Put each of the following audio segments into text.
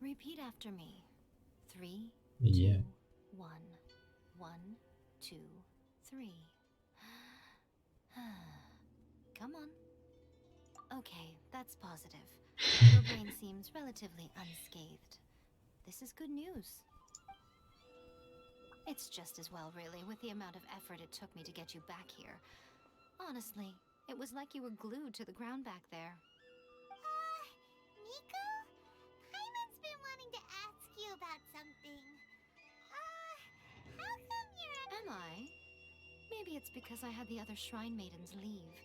Repeat after me. 3, Yeah. 2, 1. 1, 2, 3. Come on. Okay, that's positive. Your brain seems relatively unscathed. This is good news. It's just as well, really, with the amount of effort it took me to get you back here. Honestly, it was like you were glued to the ground back there. Miko? Paimon's been wanting to ask you about something. How come you're Am I? Maybe it's because I had the other shrine maidens leave.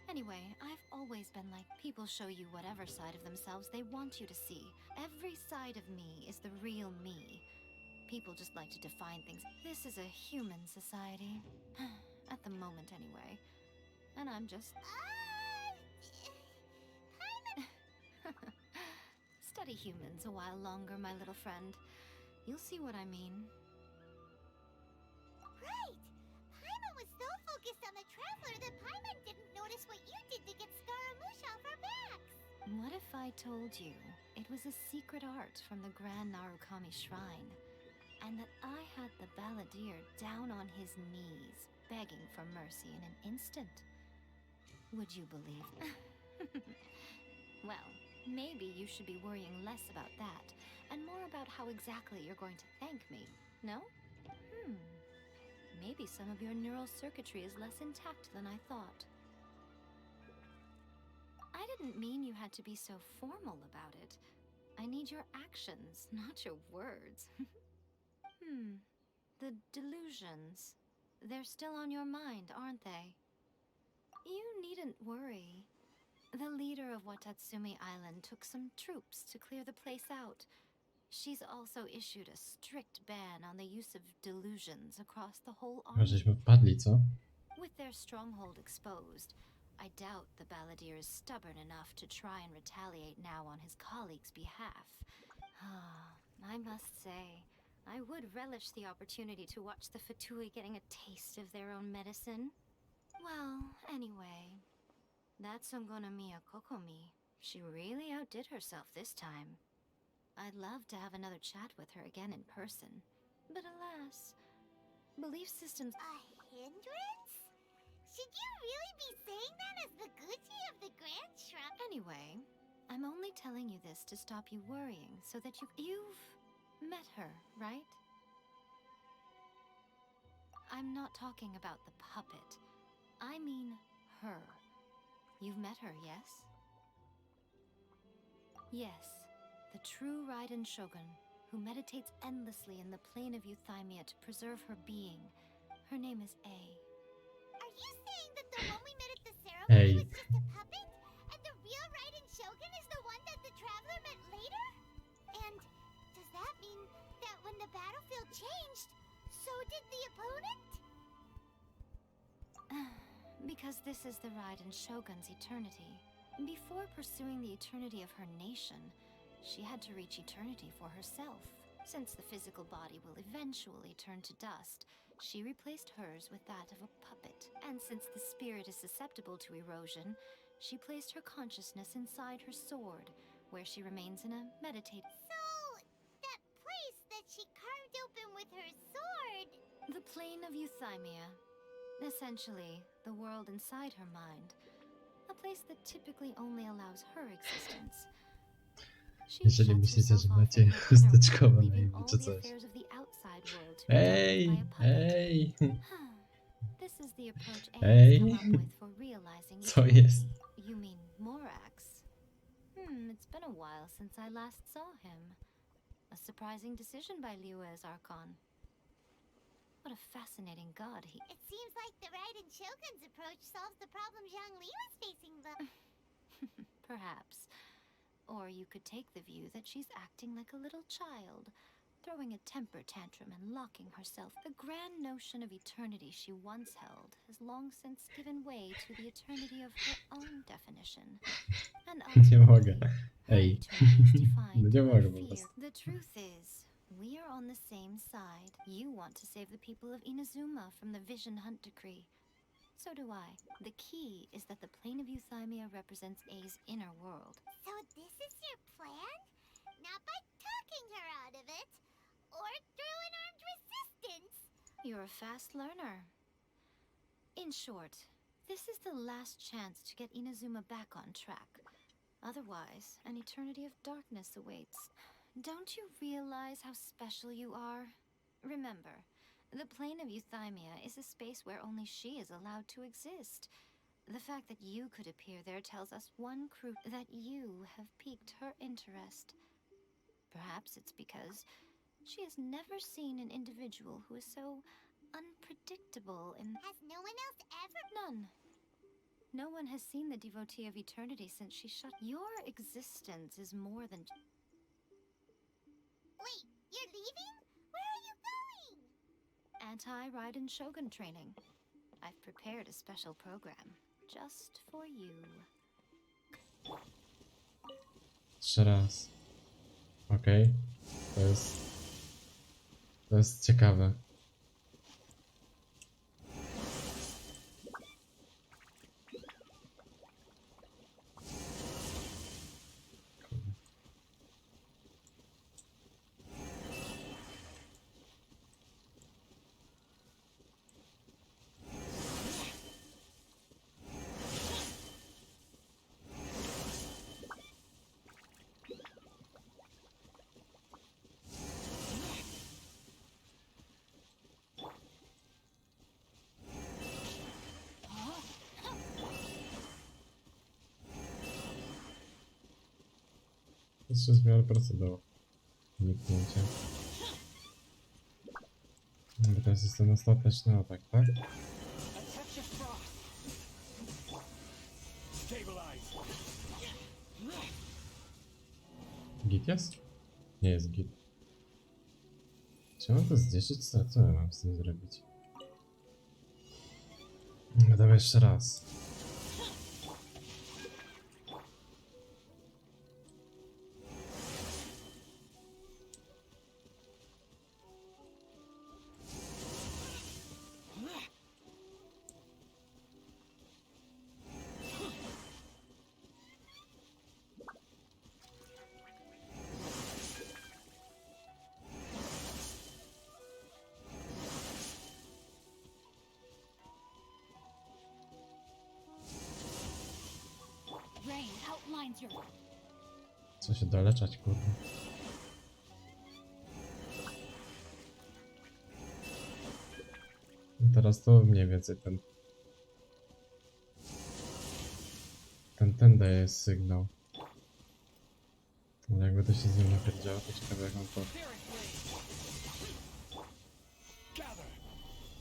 Anyway, I've always been like, people show you whatever side of themselves they want you to see. Every side of me is the real me. People just like to define things. This is a human society. At the moment, anyway. And I'm just... Paimon? Study humans a while longer, my little friend. You'll see what I mean. Right! Paimon was so focused on the Traveler that Paimon didn't notice what you did to get Scaramouche off our backs. What if I told you it was a secret art from the Grand Narukami Shrine, and that I had the balladeer down on his knees, begging for mercy in an instant? Would you believe? Well, maybe you should be worrying less about that, and more about how exactly you're going to thank me, no? Maybe some of your neural circuitry is less intact than I thought. I didn't mean you had to be so formal about it. I need your actions, not your words. The delusions. They're still on your mind, aren't they? You needn't worry. The leader of Watatsumi Island took some troops to clear the place out. She's also issued a strict ban on the use of delusions across the whole Chyba army. żeśmy wpadli, co? With their stronghold exposed, I doubt the balladeer is stubborn enough to try and retaliate now on his colleague's behalf. I must say, I would relish the opportunity to watch the Fatui getting a taste of their own medicine. Well, anyway, that's Songonamiya Kokomi. She really outdid herself this time. I'd love to have another chat with her again in person. But alas, belief systems... A hindrance? Should you really be saying that as the Gucci of the Grand Shrine? Anyway, I'm only telling you this to stop you worrying so that you've met her, right? I'm not talking about the puppet. I mean her. You've met her, yes? Yes, the true Raiden Shogun, who meditates endlessly in the plane of Euthymia to preserve her being. Her name is Yae. Are you saying that the one we met at the ceremony Hey. was just a puppet? And the real Raiden Shogun is the one that the Traveler met later? And does that mean that when the battlefield changed, so did the opponent? Because this is the Raiden Shogun's eternity. Before pursuing the eternity of her nation, she had to reach eternity for herself. Since the physical body will eventually turn to dust, she replaced hers with that of a puppet. And since the spirit is susceptible to erosion, she placed her consciousness inside her sword, where she remains in a meditative... So, that place that she carved open with her sword... The plane of Euthymia. Essentially, the world inside her mind. A place that typically only allows her existence. She Jeżeli shuts myślicie, herself że off macie from her inner chusteczkowe world, na leaving imię all czy the coś. affairs of the outside world to be dealt with by a puppet. Ej! This is the approach A Ej. has come up with for realizing Co eternity. jest? You mean Morax? It's been a while since I last saw him. A surprising decision by Liyue's Arcon. What a fascinating god he... It seems like the Raiden Shogun's approach solves the problem Zhang Li was facing, Perhaps. Or you could take the view that she's acting like a little child, throwing a temper tantrum and locking herself. The grand notion of eternity she once held has long since given way to the eternity of her own definition. And Nie mogę. ultimately, her Ej. eternity is defined No nie by mogę po fear. prostu. The truth is, we are on the same side. You want to save the people of Inazuma from the Vision Hunt decree. So do I. The key is that the plane of Euthymia represents A's inner world. So this is your plan? Not by work through an armed resistance. You're a fast learner. In short, this is the last chance to get Inazuma back on track. Otherwise, an eternity of darkness awaits. Don't you realize how special you are? Remember, the plane of Euthymia is a space where only she is allowed to exist. The fact that you could appear there tells us one that you have piqued her interest. Perhaps it's because she has never seen an individual who is so unpredictable in... Has no one else ever? None. No one has seen the devotee of eternity since she shut... Your existence is more than... Wait, you're leaving? Where are you going? Anti-Raiden Shogun training. I've prepared a special program just for you. Jeszcze raz. Okej. To jest ciekawe. Jeszcze zmiana procedur. Uniknięcie. Bo teraz jest ten ostateczny atak, tak? Git jest? Nie jest git. Czy mam to zniszczyć? Co ja mam z tym zrobić? No dawaj jeszcze raz. Co się doleczać, kurde. I teraz to mniej więcej ten daje sygnał. Ale jakby to się z nim napierdziało, to ciekawe jak on to...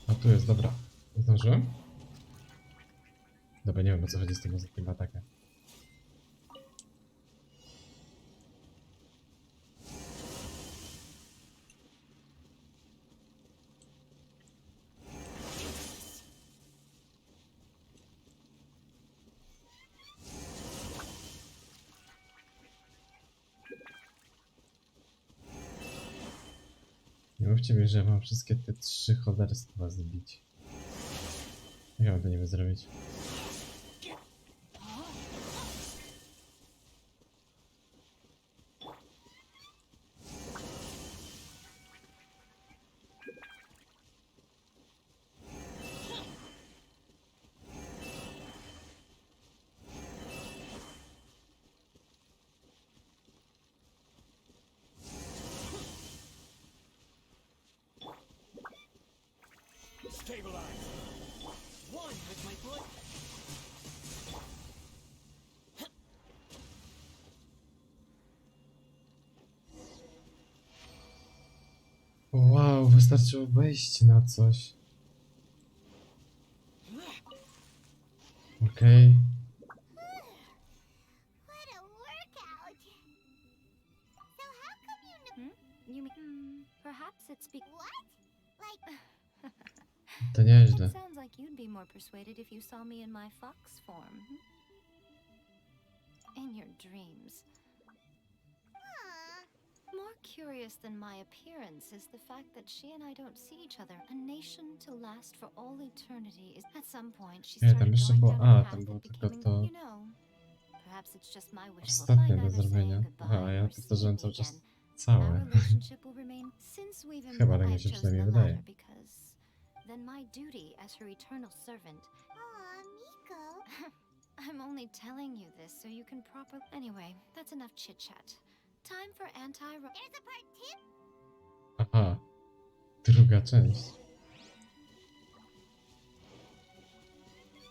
A tu jest, dobra. Zdążyłem? Dobra, nie wiem o co chodzi z tym ostatnim atakiem. Nie mówcie mi, że mam wszystkie te 3 cholerstwa zbić. Jak ja mam to niby zrobić? Wow, wystarczyło wejść na coś. Okej. What a workout. So how come you You mean... perhaps it's What? Like, To nieźle. It sounds like you'd be more persuaded if you saw me in my fox form. In your dreams. More curious than my appearance is the fact that she and I don't see each other. A nation to last for all eternity is... At some point she Nie, tam started jeszcze going było... down a A, path tam było of tylko becoming, to you know, perhaps it's just my wishful ostatnie mind do either zrobienia. saying Aha, a goodbye ja or powtarzałem seeing cały me czas again. Our całe. relationship will remain Since we've Chyba tak I've mi się chosen przynajmniej the wydaje. latter because then my duty as her eternal servant. Aw, Miko. I'm only telling you this so you can proper. Anyway, that's enough chit chat. Time for anti. There's a part 2? Aha. Druga część.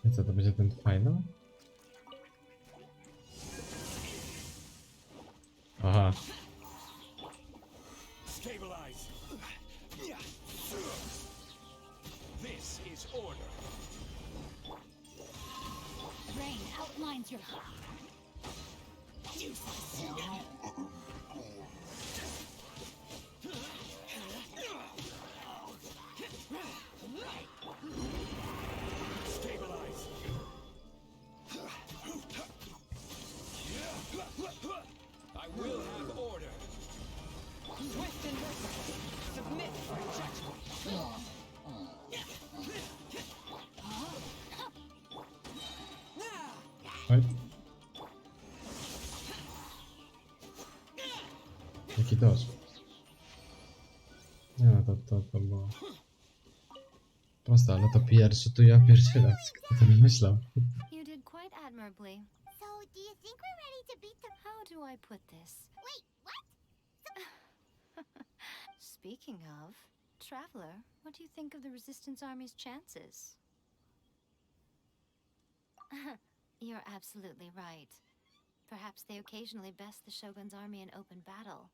I co, to będzie ten final? Aha. Stabilize. This is order. Rain outlines your. Stabilize. I will have order. Swift and merciful. Submit or judgment. Oj. Jaki dosz? Nie no, to było proste, ale to pierwszy, to ja pierdzielę, kto to wymyślał? You did quite admirably. So, do you think we're ready to beat the... How do I put this? Wait, what? Speaking of, Traveler, what do you think of the Resistance Army's chances? You're absolutely right. Perhaps they occasionally best the Shogun's army in open battle.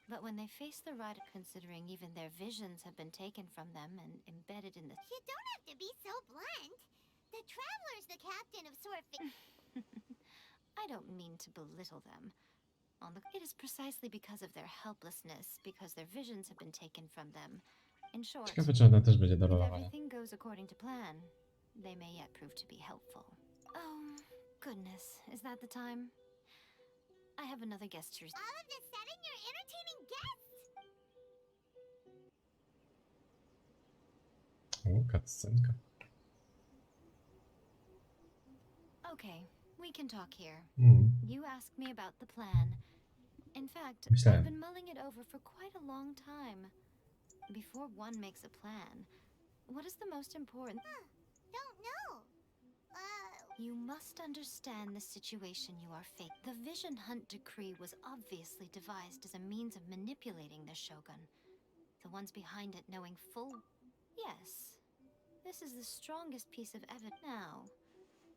But when they face the right, considering even their visions have been taken from them and embedded in the... You don't have to be so blunt. The Traveler's the captain of Swordfish. I don't mean to belittle them. It is precisely because of their helplessness, because their visions have been taken from them. In short, Ciekawe, czy ona też będzie if dorolowana. everything goes according to plan, they may yet prove to be helpful. Oh, goodness, is that the time? I have another guest to All of this setting, you're entertaining guests. O, cutscenka. Okay, we can talk here. Mm. You asked me about the plan. In fact, Myślałem. I've been mulling it over for quite a long time. Before one makes a plan, what is the most important? Don't know. You must understand the situation you are facing. The Vision Hunt decree was obviously devised as a means of manipulating the Shogun. The ones behind it knowing full... Yes, this is the strongest piece of evidence. Now,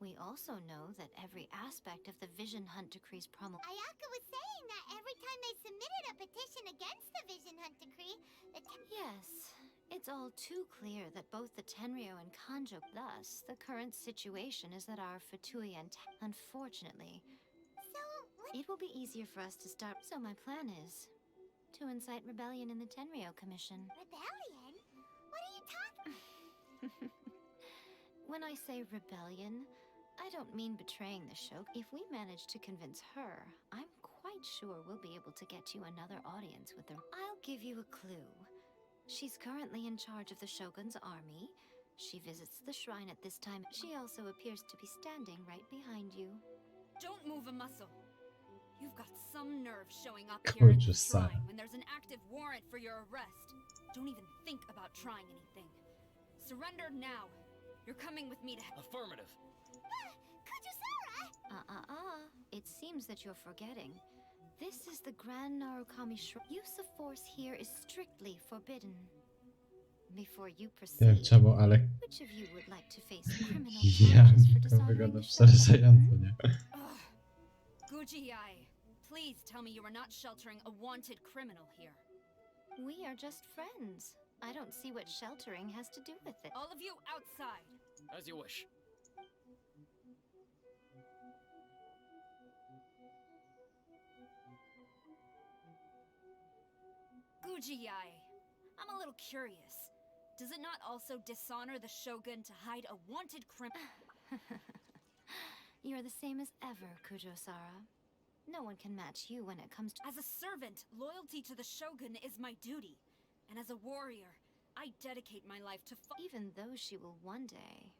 we also know that every aspect of the Vision Hunt decree's promulgation... Ayaka was saying that every time they submitted a petition against the Vision Hunt decree, the Yes, it's all too clear that both the Tenryo and Kanjo... Thus, the current situation is that our Fatui and... Unfortunately, So, what? it will be easier for us to start... So my plan is to incite rebellion in the Tenryo Commission. Rebellion? What are you talking... When I say rebellion, I don't mean betraying the Shogun. If we manage to convince her, I'm quite sure we'll be able to get you another audience with her. I'll give you a clue. She's currently in charge of the Shogun's army. She visits the shrine at this time. She also appears to be standing right behind you. Don't move a muscle. You've got some nerve showing up here at the Kurczę. shrine when there's an active warrant for your arrest. Don't even think about trying anything. Surrender now. You're coming with me to... Affirmative. Kujusara! It seems that you're forgetting. This is the Grand Narukami Shrine. Use of force here is strictly forbidden. Before you Nie proceed, wiem czemu, ale which of you would like to face criminal ja charges for to dishonoring wygląda the Shogun? przerażająco, nie? Ugh. Guji Yae, please tell me you are not sheltering a wanted criminal here. We are just friends. I don't see what sheltering has to do with it. All of you outside. As you wish. Guji Yae, I'm a little curious. Does it not also dishonor the Shogun to hide a wanted criminal? You're the same as ever, Kujo-sara. No one can match you when it comes to... As a servant, loyalty to the Shogun is my duty. And as a warrior, I dedicate my life to Even though she will one day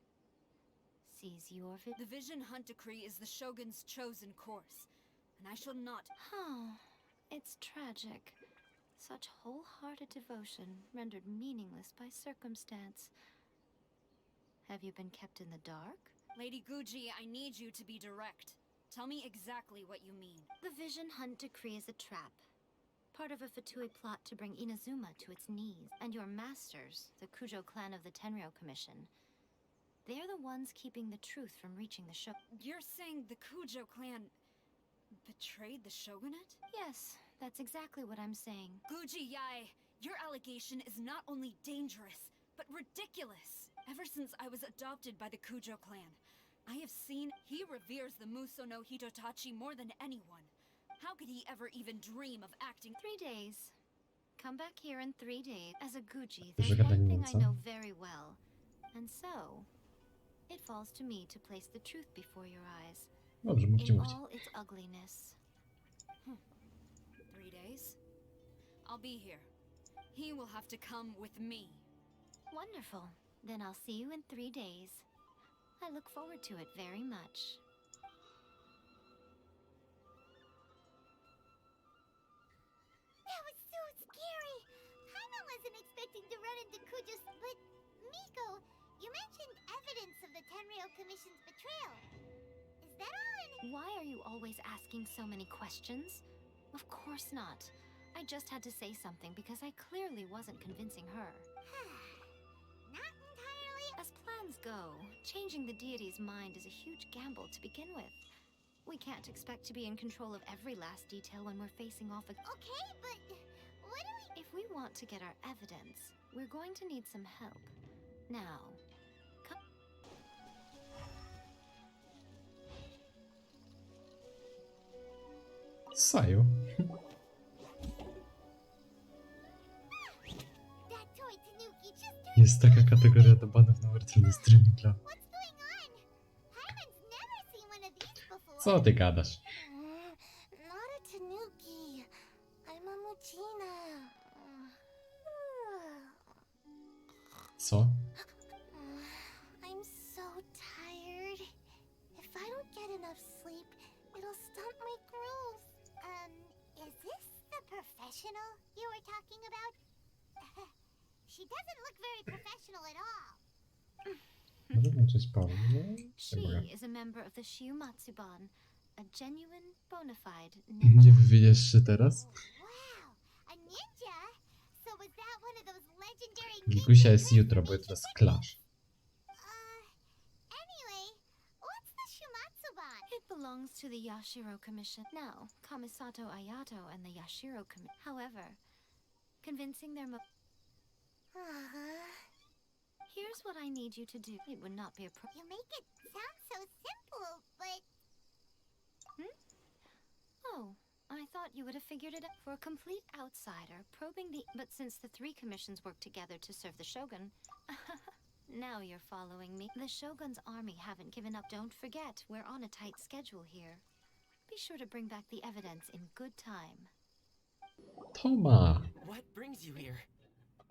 seize your The Vision Hunt decree is the Shogun's chosen course, and I shall not... Oh, it's tragic. Such wholehearted devotion rendered meaningless by circumstance. Have you been kept in the dark? Lady Guji, I need you to be direct. Tell me exactly what you mean. The Vision Hunt decree is a trap. Part of a Fatui plot to bring Inazuma to its knees. And your masters, the Kujo clan of the Tenryou Commission, they're the ones keeping the truth from reaching the shogunate. You're saying the Kujo clan betrayed the shogunate? Yes, that's exactly what I'm saying. Guji Yae, your allegation is not only dangerous, but ridiculous. Ever since I was adopted by the Kujo clan, I have seen he reveres the Muso no Hitotachi more than anyone. How could he ever even dream of acting? 3 days. Come back here in 3 days. As a Guji, Proszę there's one thing I gadać know very well. And so, it falls to me to place the truth before your eyes. Dobrze, mówcie, In mówcie. all its ugliness. 3 days? I'll be here. He will have to come with me. Wonderful. Then I'll see you in 3 days. I look forward to it very much. That was so scary. Paimon wasn't expecting to run into Kujo's, but Miko, you mentioned evidence of the Tenryou Commission's betrayal. Is that all in Why are you always asking so many questions? Of course not. I just had to say something because I clearly wasn't convincing her. Not entirely. As plans go, changing the deity's mind is a huge gamble to begin with. We can't expect to be in control of every last detail when we're facing off against. Okay, but what do we... If we want to get our evidence, we're going to need some help. Now, come. Saju. That toy Tanuki just turned... Jest taka kategoria do banów na Trening streamingla. What's going on? Paimon's never seen one of these before. Co ty gadasz? Not a Tanuki. I'm a Muchina. Co? I'm so tired. If I don't get enough sleep, it'll stunt my growth. Is this the professional you were talking about? She doesn't look very professional at all. Może włączyć pauzę? Nie She mogę. is a member of the Shiumatsuban, a genuine, bona fide Nie ninja. wywiedziesz się teraz? Wow, a ninja? So was that one of those legendary Gikusia jest ninjas jutro, bo from jutro jest the Clash. Anyway, what's the Shumatsuban? It belongs to the Yashiro Commission. Now, Kamisato Ayato and the Yashiro Commission. However, convincing their Here's what I need you to do. It would not be a You make it sound so simple, but Oh, I thought you would have figured it out. For a complete outsider, probing the... But since the 3 commissions work together to serve the Shogun... Now you're following me. The Shogun's army haven't given up. Don't forget, we're on a tight schedule here. Be sure to bring back the evidence in good time. Toma! What brings you here?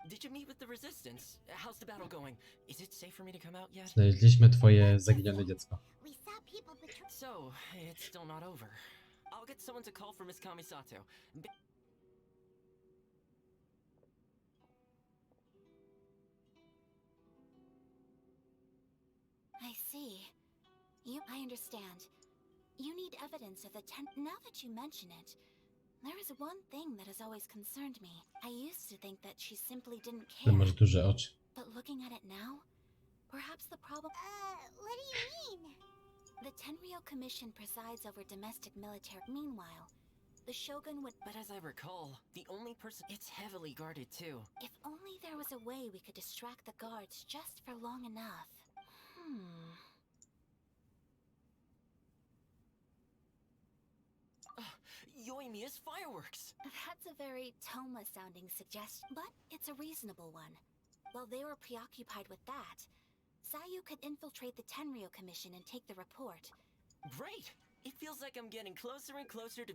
Did you meet with the resistance? How's the battle going? Is it safe for me to come out yet? Znaleźliśmy twoje zaginione dziecko. we saw people betray. So, it's still not over. I'll get someone to call for Miss Kamisato. I see. I understand. You need evidence of the Now that you mention it, there is one thing that has always concerned me. I used to think that she simply didn't Ty care. masz duże oczy. But looking at it now, perhaps the problem... What do you mean? The Tenryou Commission presides over domestic military. Meanwhile, the Shogun would... But as I recall, the only person... It's heavily guarded too. If only there was a way we could distract the guards just for long enough. Yoimiya's fireworks! That's a very Toma-sounding suggestion, but it's a reasonable one. While they were preoccupied with that, Sayu could infiltrate the Tenryou Commission and take the report. Great! It feels like I'm getting closer and closer to...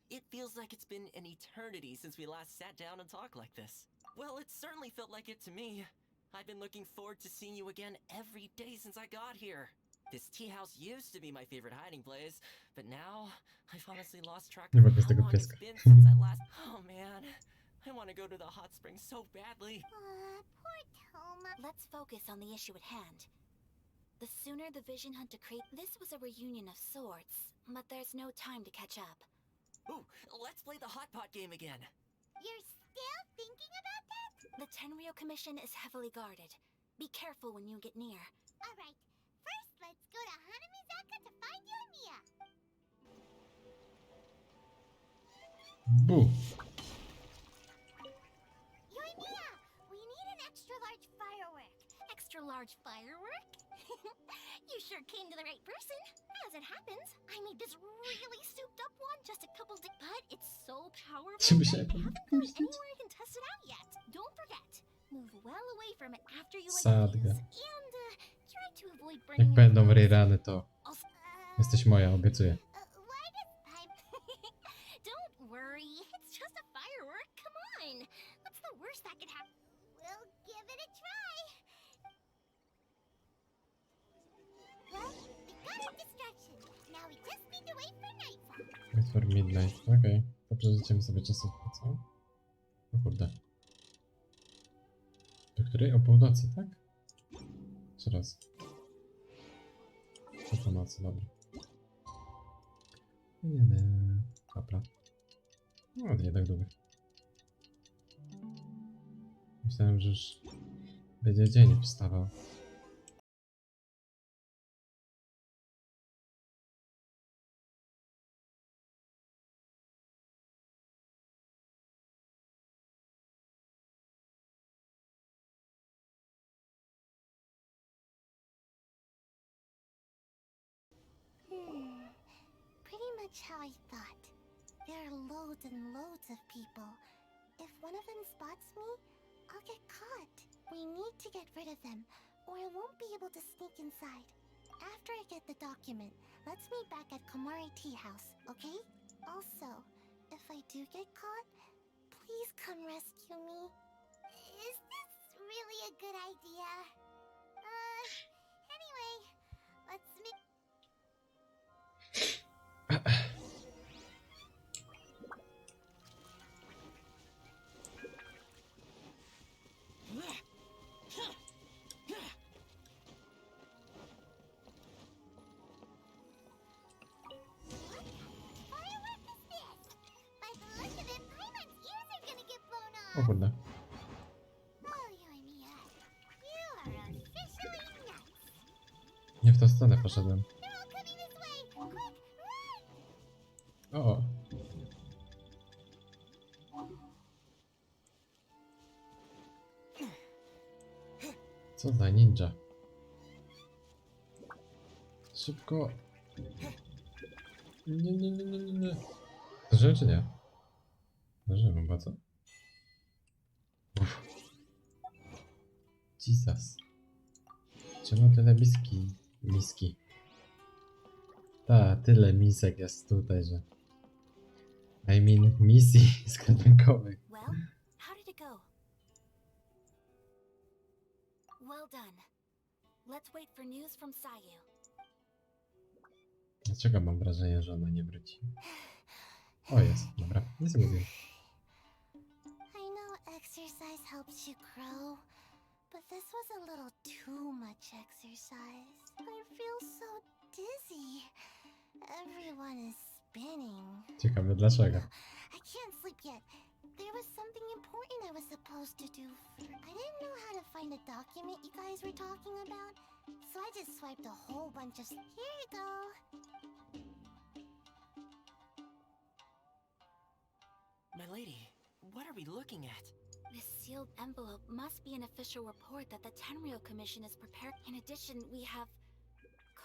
It feels like it's been an eternity since we last sat down and talked like this. Well, it certainly felt like it to me. I've been looking forward to seeing you again every day since I got here. This tea house used to be my favorite hiding place, but now I've honestly lost track Nie of mogę z how tego long pieska. it's been since I last. Oh man, I want to go to the hot springs so badly. Poor Toma. Let's focus on the issue at hand. The sooner the vision hunt to create this was a reunion of sorts, but there's no time to catch up. Ooh, let's play the hot pot game again. You're still thinking about that? The Tenryo Commission is heavily guarded. Be careful when you get near. Alright, first let's go to Hanamizaka to find Yoimiya. Bu! Yoimiya, we need an extra large firework. Extra large firework? You sure came to the right person. As it happens, I made this really souped up one just a couple days, but it's so powerful Czy that musiałem I haven't gone puścić? anywhere I can test it out yet. Don't forget, move well away from it after you light Sadga. the fuse, and try to avoid burning Jak your będą clothes. rerany, to Also, jesteś moja, obiecuję. Why this time? don't worry, it's just a firework. Come on, what's the worst that could happen? We'll give it a try. Well, we got a distraction. Now we just need to wait for nightfall. Wait for midnight. Okej. To przerzucimy sobie czasówkę, co? O kurde. Do której? O północy, tak? Jeszcze raz. O północy, dobra. Nie. Dobra. No, nie tak długo. Myślałem, że już będzie dzień wstawał. Pretty much how I thought. There are loads and loads of people. If one of them spots me, I'll get caught. We need to get rid of them, or I won't be able to sneak inside. After I get the document, let's meet back at Komori Tea House, okay? Also, if I do get caught, please come rescue me. Is this really a good idea? Anyway, let's meet. Firework is this? By the look of it, Paimon's ears are gonna get blown O off. kurde. Oh, Yoimiya, you are officially nuts. Nie w tą stronę poszedłem. They're all coming this way. Quick, run! O! Co za ninja? Szybko! Nie. Zdążyłem czy nie? Zdążyłem, bardzo. Uff. Jesus. Czemu tyle miski? Tyle misek jest tutaj, że... I mean, misji sklepunkowych. Well, how did it go? Well done. Let's wait for news from Sayu. Dlaczego mam wrażenie, że ona nie wróci? O, jest, dobra, nic nie mówię. I know exercise helps you grow, but this was a little too much exercise. I feel so dizzy. Everyone is spinning. Ciekawe dlaczego. I can't sleep yet. There was something important I was supposed to do. I didn't know how to find a document you guys were talking about, so I just swiped a whole bunch of... Here you go. My lady, what are we looking at? This sealed envelope must be an official report that the Tenryo Commission is prepared. In addition, we have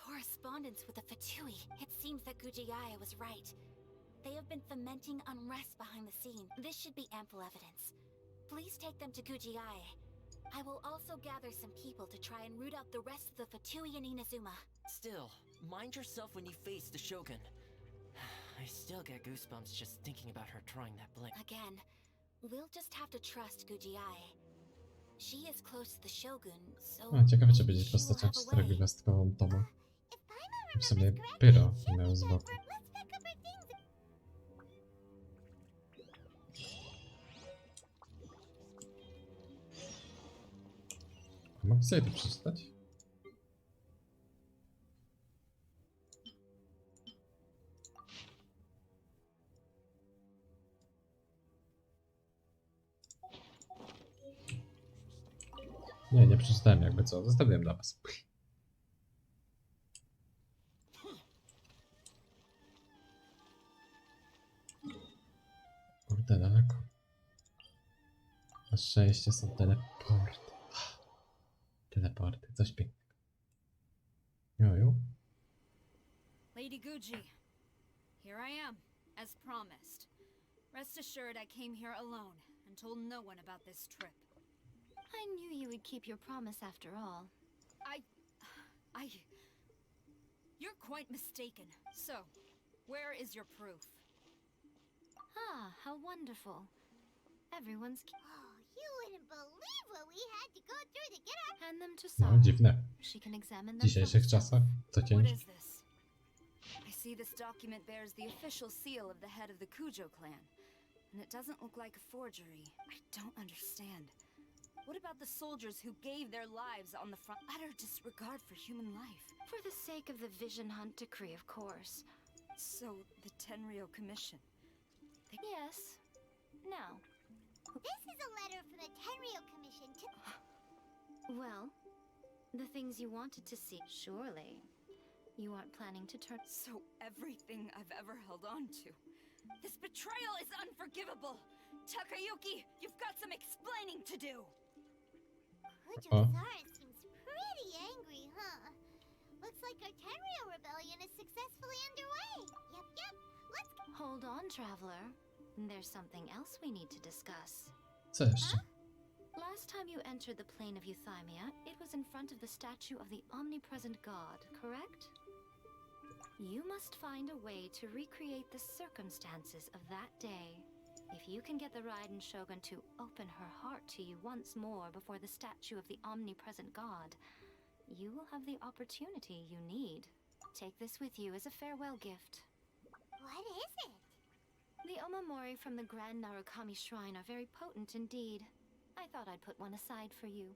correspondence with the Fatui. It seems that Gujiyae was right. They have been fomenting unrest behind the scene. This should be ample evidence. Please take them to Gujiyae. I will also gather some people to try and root out the rest of the Fatui in Inazuma. Still, mind yourself when you face the Shogun. I still get goosebumps just thinking about her drawing that blink. Again, we'll just have to trust Gujiyae. She is close to the Shogun, so A, ciekawe czy maybe będzie she will postacią have a way. czterogwiazdkową Tomo. If Paimon W sobie remembers pyro correctly, miał z let's boku. pack up our things and Mogę sobie to przeczytać? Nie przeczytałem jakby co. Zostawiłem dla was. Kurde, daleko. Na szczęście są teleporty. Teleporty, coś pięknego. Joju. Lady Guji, here I am, as promised. Rest assured I came here alone and told no one about this trip. I knew you would keep your promise after all. You're quite mistaken. So, where is your proof? Ah, how wonderful. Everyone's... Oh, you wouldn't believe what we had to go through to get our... Hand them to No, Sarah. dziwne. She can examine W them dzisiejszych for czasach to What ciężko. is this? I see this document bears the official seal of the head of the Kujo clan. And it doesn't look like a forgery. I don't understand. What about the soldiers who gave their lives on the front? Utter disregard for human life. For the sake of the Vision Hunt decree, of course. So, the Tenryo Commission. Yes. Now, This is a letter from the Tenryo Commission to... well, the things you wanted to see, surely. You aren't planning to turn... So everything I've ever held on to. This betrayal is unforgivable! Takayuki, you've got some explaining to do! Kujo-san seems pretty angry, huh? Looks like our Tenryo rebellion is successfully underway. Yep, let's... Hold on, traveler. There's something else we need to discuss. Co jeszcze? Last time you entered the plane of Euthymia, it was in front of the statue of the omnipresent god, correct? You must find a way to recreate the circumstances of that day. If you can get the Raiden Shogun to open her heart to you once more before the statue of the omnipresent god, you will have the opportunity you need. Take this with you as a farewell gift. What is it? The omamori from the Grand Narukami Shrine are very potent indeed. I thought I'd put one aside for you.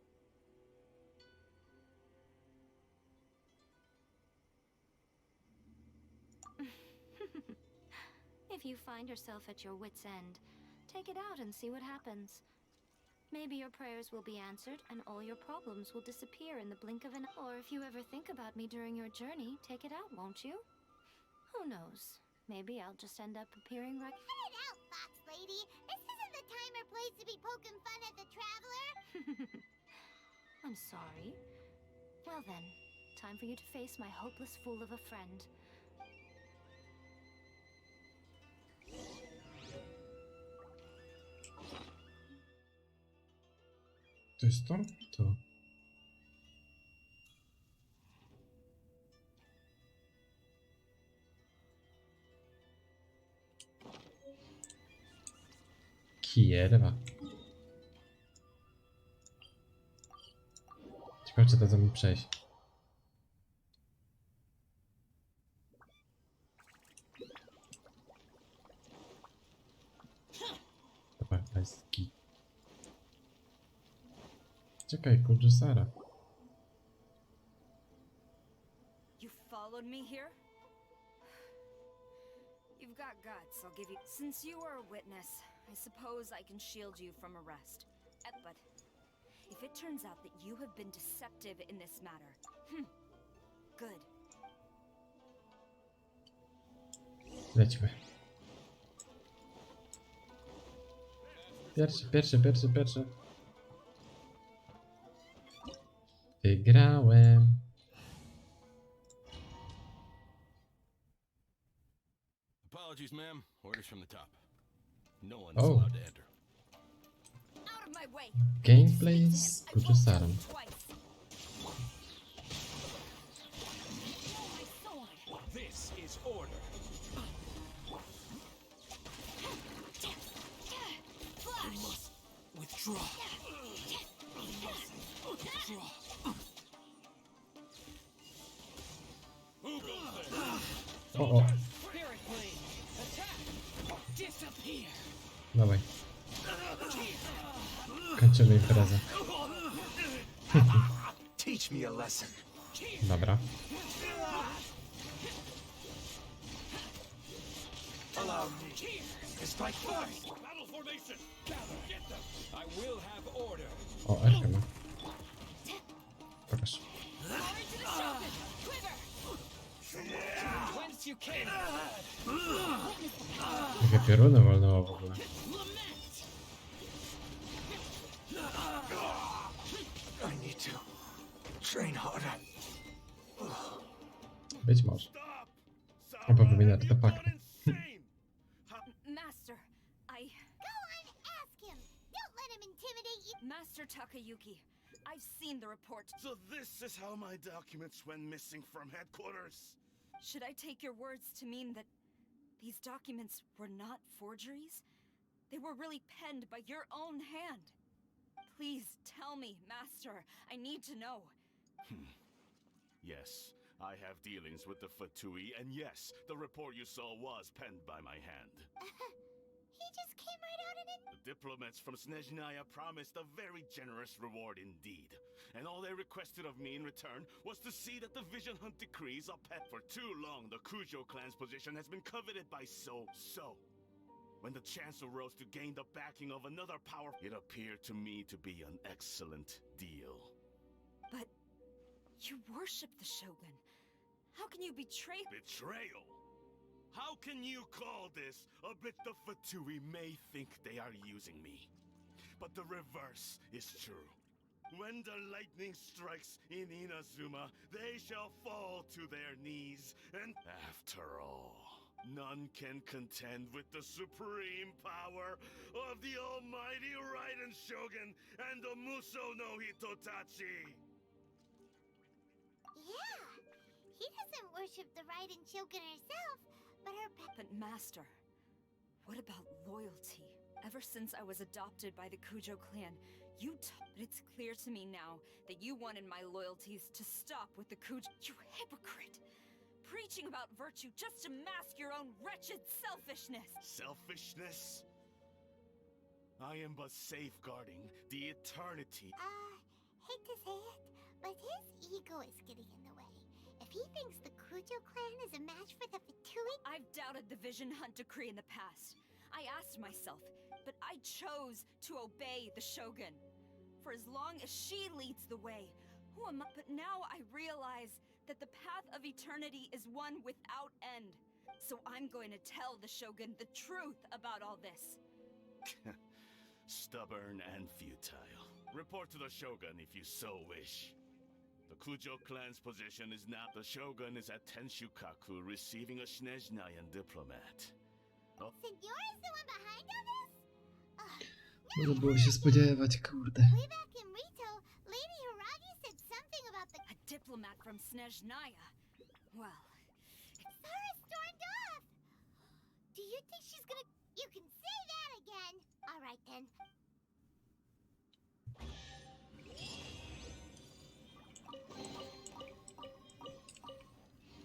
If you find yourself at your wit's end, take it out and see what happens. Maybe your prayers will be answered and all your problems will disappear in the blink of an eye. Or if you ever think about me during your journey, take it out, won't you? Who knows? Maybe I'll just end up appearing right... Cut it out, Fox Lady. This isn't the time or place to be poking fun at the traveler. I'm sorry. Well then, time for you to face my hopeless fool of a friend. To jest to? To. Kierwa. Ciekawe, czy dadzą mi przejść. Dobra, to jest git. Czekaj, kurczę, Sara. You followed me here? You've got guts, I'll give you... Since you are a witness, I suppose I can shield you from arrest. But if it turns out that you have been deceptive in this matter, good. Lećmy. Pierwszy. Wygrałem. Apologies, ma'am. Orders from the top. No one's Oh. allowed to enter. Out of my way! Gameplay z I told Kuczysarą. you twice. My sword! This is order. Flash! Must withdraw. Withdraw. Who goes there? O. Spirit Blade. Attack. Disappear. Dawaj. Kończymy imprezę. teach me a lesson. Dobra. Allow me to strike first. Battle formation! Gather, get them! I will have order. O, Erkę ma. Pokaż. Whence you came! Jakie pioruny walnęło w ogóle. I need to train harder. Być może. Stop! Albo wymieniać te You've fakty. gone insane! Master, Go on, ask him. Don't let him intimidate you. Master Takayuki, I've seen the report. So this is how my documents went missing from headquarters? Should I take your words to mean that these documents were not forgeries? They were really penned by your own hand. Please tell me, Master. I need to know. Yes, I have dealings with the Fatui, and yes, the report you saw was penned by my hand. He just came right out and The diplomats from Snezhnaya promised a very generous reward indeed. And all they requested of me in return was to see that the Vision Hunt decrees are pet. For too long, the Kujo clan's position has been coveted by so. When the chance arose to gain the backing of another power, it appeared to me to be an excellent deal. But you worship the Shogun. How can you betray? Betrayal? How can you call this a bit? The Fatui may think they are using me, but the reverse is true. When the lightning strikes in Inazuma, they shall fall to their knees, and after all, none can contend with the supreme power of the almighty Raiden Shogun and the Muso no Hitotachi! Yeah, he doesn't worship the Raiden Shogun herself, but her But Master, what about loyalty? Ever since I was adopted by the Kujo clan, but it's clear to me now that you wanted my loyalties to stop with the Kujo. You hypocrite! Preaching about virtue just to mask your own wretched selfishness! Selfishness? I am but safeguarding the eternity. hate to say it, but his ego is getting in the way. If he thinks the Kujo clan is a match for the Fatui... I've doubted the Vision Hunt decree in the past. I asked myself, but I chose to obey the Shogun. For as long as she leads the way, who am I? But now I realize that the path of eternity is one without end. So I'm going to tell the Shogun the truth about all this. Stubborn and futile. Report to the Shogun if you so wish. The Kujo clan's position is now the Shogun is at Tenshukaku receiving a Snezhnayan diplomat. Oh. Senor is the one behind all this? Można było się spodziewać, kurde. Way back in Rito, Lady Hiragi said something about the... A diplomat from Snezhnaya. Well, Sarah stormed off! Do you think she's gonna... You can say that again! Alright then.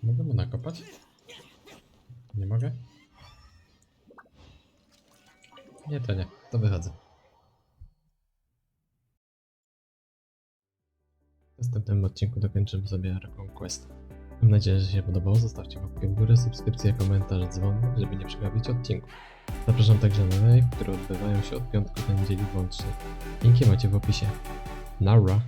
Mogę mu nakopać? Nie mogę? Nie, to nie. To wychodzę. W następnym odcinku dokończymy sobie Arcon Quest. Mam nadzieję, że się podobało. Zostawcie łapkę w górę, subskrypcję, komentarz, dzwon, żeby nie przegapić odcinków. Zapraszam także na live, które odbywają się od piątku do niedzieli włącznie. Linki macie w opisie. Nara!